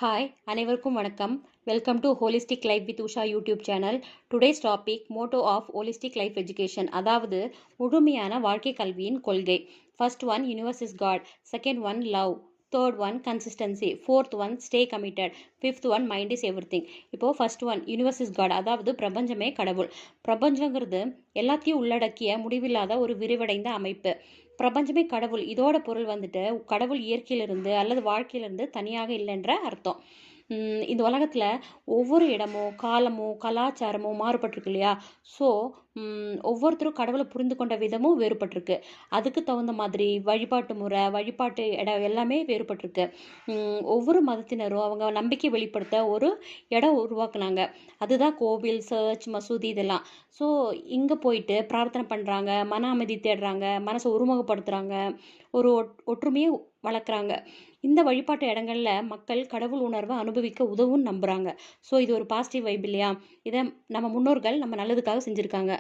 Hi, அனைவருக்கும் வணக்கம். Welcome to Holistic Life with Usha YouTube channel. Today's topic, motto of Holistic Life Education. அதாவது முழுமையான வாழ்க்கை கல்வியின் கொள்கை. First one, universe is God. Second one, love. Third one, consistency. Fourth one, stay committed. Fifth one, mind is everything. இப்போ first one, universe is God. அதாவது பிரபஞ்சமே கடவுள். பிரபஞ்சங்கிறது எல்லாத்தையும் உள்ளடக்கிய முடிவில்லாத ஒரு விரிவடைந்த அமைப்பு. பிரபஞ்சமே கடவுள். இதோட பொருள் வந்துட்டு கடவுள் இயற்கையிலிருந்து அல்லது வாழ்க்கையிலிருந்து தனியாக இல்லைன்ற அர்த்தம். இந்த உலகத்தில் ஒவ்வொரு இடமும் காலமும் கலாச்சாரமும் மாறுபட்டிருக்கு இல்லையா? ஸோ ஒவ்வொருத்தரும் கடவுளை புரிந்து கொண்ட விதமும் வேறுபட்டிருக்கு. அதுக்கு தகுந்த மாதிரி வழிபாட்டு முறை, வழிபாட்டு இடம் எல்லாமே வேறுபட்டிருக்கு. ஒவ்வொரு மதத்தினரும் அவங்க நம்பிக்கை வெளிப்படுத்த ஒரு இடம் உருவாக்குனாங்க. அதுதான் கோவில், சர்ச், மசூதி இதெல்லாம். ஸோ இங்கே போயிட்டு பிரார்த்தனை பண்ணுறாங்க, மன அமைதி தேடுறாங்க, மனசை ஒருமுகப்படுத்துகிறாங்க, ஒரு ஒற்றுமையை வளர்க்குறாங்க. இந்த வழிபாட்டு இடங்களில் மக்கள் கடவுள் உணர்வை அனுபவிக்க உதவும் நம்புகிறாங்க. ஸோ இது ஒரு பாசிட்டிவ் வைப் இல்லையா? இதை நம்ம முன்னோர்கள் நம்ம நல்லதுக்காக செஞ்சுருக்காங்க.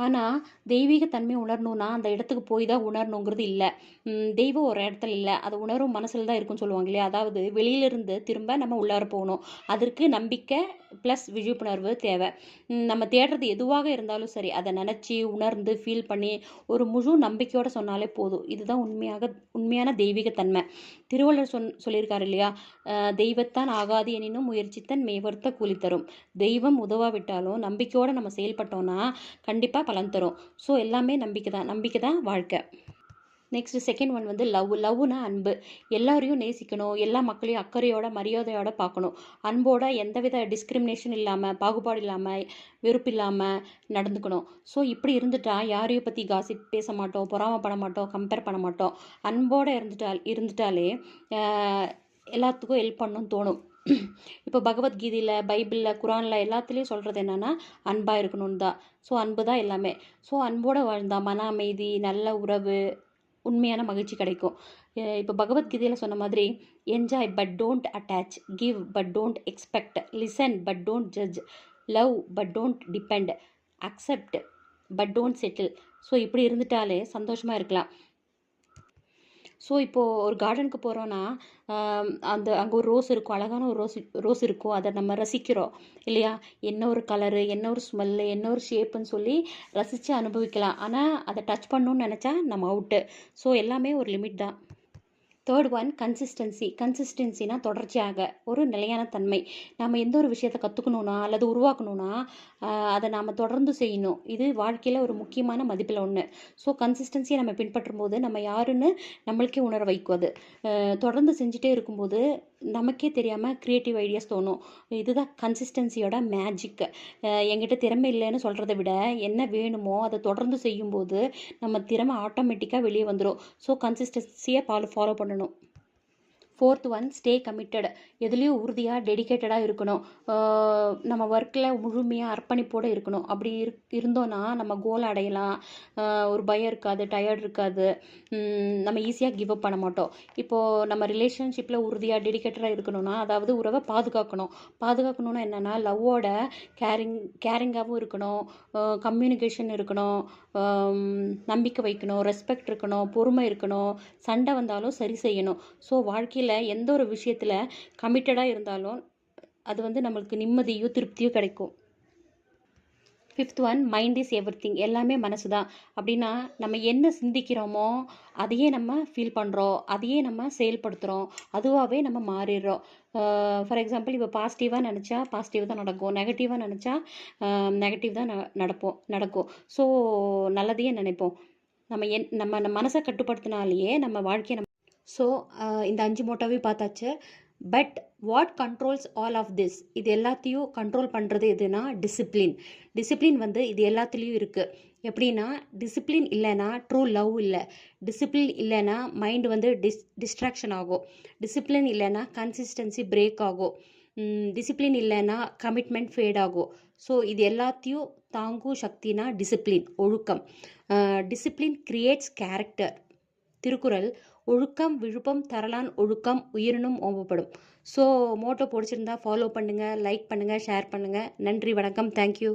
ஆனால் தெய்வீக தன்மை உணரணும்னா அந்த இடத்துக்கு போய் தான் உணரணுங்கிறது இல்லை. தெய்வம் ஒரு இடத்துல இல்லை, அது உணரும் மனசில் தான் இருக்குன்னு சொல்லுவாங்க இல்லையா? அதாவது வெளியிலிருந்து திரும்ப நம்ம உள்ளார போகணும். அதற்கு நம்பிக்கை ப்ளஸ் விழிப்புணர்வு தேவை. நம்ம தேடுறது எதுவாக இருந்தாலும் சரி, அதை நினச்சி உணர்ந்து ஃபீல் பண்ணி ஒரு முழு நம்பிக்கையோடு சொன்னாலே போதும். இதுதான் உண்மையான தெய்வீக தன்மை. திருவள்ளுவர் சொல்லியிருக்காரு இல்லையா? தெய்வத்தான் ஆகாது எனினும் முயற்சித்தன் மேவர்த்த கூலி தரும். தெய்வம் உதவாவிட்டாலும் நம்பிக்கையோடு நம்ம செயல்பட்டோம்னா கண்டிப்பாக பலன் தரும். ஸோ எல்லாமே நம்பிக்கை தான் வாழ்க்கை. நெக்ஸ்ட் செகண்ட் ஒன் வந்து லவ்னா அன்பு. எல்லாரையும் நேசிக்கணும், எல்லா மக்களையும் அக்கறையோட மரியாதையோட பார்க்கணும். அன்போட எந்தவித டிஸ்கிரிமினேஷன் இல்லாமல், பாகுபாடு இல்லாமல், வெறுப்பு இல்லாமல் நடந்துக்கணும். ஸோ இப்படி இருந்துட்டா யாரையும் பற்றி காசிப் பேச மாட்டோம், பொறாமப்பட மாட்டோம், கம்பேர் பண்ண மாட்டோம். அன்போடு இருந்துட்டாலே எல்லாத்துக்கும் ஹெல்ப் பண்ணணும்னு தோணும். இப்போ பகவத்கீதையில், பைபிளில், குரானில் எல்லாத்துலேயும் சொல்கிறது என்னென்னா அன்பாக இருக்கணும்னு தான். ஸோ அன்பு தான் எல்லாமே. ஸோ அன்போடு வாழ்ந்தால் மன அமைதி, நல்ல உறவு, உண்மையான மகிழ்ச்சி கிடைக்கும். இப்போ பகவத்கீதையில் சொன்ன மாதிரி enjoy but don't attach, give but don't expect, listen but don't judge, love but don't depend, accept but don't settle. So இப்படி இருந்துட்டாலே சந்தோஷமாக இருக்கலாம். ஸோ இப்போது ஒரு கார்டனுக்கு போகிறோன்னா அங்கே ஒரு ரோஸ் இருக்கும், அழகான ஒரு ரோஸ் இருக்கும். அதை நம்ம ரசிக்கிறோம் இல்லையா? என்ன ஒரு கலரு, என்ன ஒரு ஸ்மெல்லு, என்ன ஒரு ஷேப்புன்னு சொல்லி ரசித்து அனுபவிக்கலாம். ஆனால் அதை டச் பண்ணணுன்னு நினச்சா நம்ம அவுட்டு. ஸோ எல்லாமே ஒரு லிமிட் தான். தேர்ட் ஒன் கன்சிஸ்டன்சினா தொடர்ச்சியாக ஒரு நிலையான தன்மை. நம்ம எந்த ஒரு விஷயத்தை கற்றுக்கணுன்னா அல்லது உருவாக்கணுன்னா அதை நாம் தொடர்ந்து செய்யணும். இது வாழ்க்கையில் ஒரு முக்கியமான மதிப்பில் ஒன்று. ஸோ கன்சிஸ்டன்சியை நம்ம பின்பற்றும் போது நம்ம யாருன்னு நம்மளுக்கே உணர வைக்கும். அது தொடர்ந்து செஞ்சுட்டே இருக்கும்போது நமக்கே தெரியாமல் க்ரியேட்டிவ் ஐடியாஸ் தோணும். இதுதான் கன்சிஸ்டன்சியோட மேஜிக். என்கிட்ட திறமை இல்லைன்னு சொல்கிறத விட என்ன வேணுமோ அதை தொடர்ந்து செய்யும்போது நம்ம திறமை ஆட்டோமேட்டிக்காக வெளியே வந்துடும். ஸோ கன்சிஸ்டன்சியை ஃபாலோ பண்ணணும். Fourth one stay committed. எதுலேயும் உறுதியாக டெடிக்கேட்டடாக இருக்கணும். நம்ம ஒர்க்கில் முழுமையாக அர்ப்பணிப்போடு இருக்கணும். அப்படி இருந்தோன்னா நம்ம கோல் அடையலாம். ஒரு பயம் இருக்காது, டயர்ட் இருக்காது, நம்ம ஈஸியாக கிவ் அப் பண்ண மாட்டோம். இப்போது நம்ம ரிலேஷன்ஷிப்பில் உறுதியாக டெடிக்கேட்டடாக இருக்கணும்னா, அதாவது உறவை பாதுகாக்கணும்னா என்னென்னா லவ்வோட கேரிங்காகவும் இருக்கணும், கம்யூனிகேஷன் இருக்கணும், நம்பிக்கை வைக்கணும், ரெஸ்பெக்ட் இருக்கணும், பொறுமை இருக்கணும், சண்டை வந்தாலும் சரி செய்யணும். ஸோ வாழ்க்கையில் எந்த ஒரு விஷயத்தில் கமிட்டடாக இருந்தாலும் அது வந்து நம்மளுக்கு நிம்மதியோ திருப்தியோ கிடைக்கும். Fifth one mind is everything. எல்லாமே மனசு தான். அப்படின்னா நம்ம என்ன சிந்திக்கிறோமோ அதையே நம்ம ஃபீல் பண்ணுறோம், அதையே நம்ம செயல்படுத்துகிறோம், அதுவாகவே நம்ம மாறிடுறோம். ஃபார் எக்ஸாம்பிள் இப்போ பாசிட்டிவாக நினச்சா பாசிட்டிவ் தான் நடக்கும், நெகட்டிவாக நினச்சா நெகட்டிவ் தான் நடக்கும். ஸோ நல்லதையே நினைப்போம். நம்ம மனசை கட்டுப்படுத்தினாலேயே நம்ம வாழ்க்கையை ஸோ இந்த 5 மோட்டோவையும் பார்த்தாச்சு. But what controls all of this? இது எல்லாத்தையும் கண்ட்ரோல் பண்ணுறது எதுனா டிசிப்ளின் வந்து இது எல்லாத்துலேயும் இருக்குது. எப்படின்னா டிசிப்ளின் இல்லைன்னா ட்ரூ லவ் இல்லை, டிசிப்ளின் இல்லைன்னா மைண்ட் வந்து டிஸ்ட்ராக்ஷன் ஆகும், டிசிப்ளின் இல்லைன்னா கன்சிஸ்டன்சி பிரேக் ஆகும், டிசிப்ளின் இல்லைன்னா கமிட்மெண்ட் ஃபேட் ஆகும். ஸோ இது எல்லாத்தையும் தாங்கும் சக்தினா டிசிப்ளின், ஒழுக்கம். Discipline creates character. திருக்குறள் ஒழுக்கம் விழுப்பம் தரலான் ஒழுக்கம் உயிரினும் ஓம்பப்படும். ஸோ மோட்டோ பிடிச்சிருந்தா ஃபாலோ பண்ணுங்கள், லைக் பண்ணுங்கள், ஷேர் பண்ணுங்கள். நன்றி, வணக்கம், தேங்க்யூ.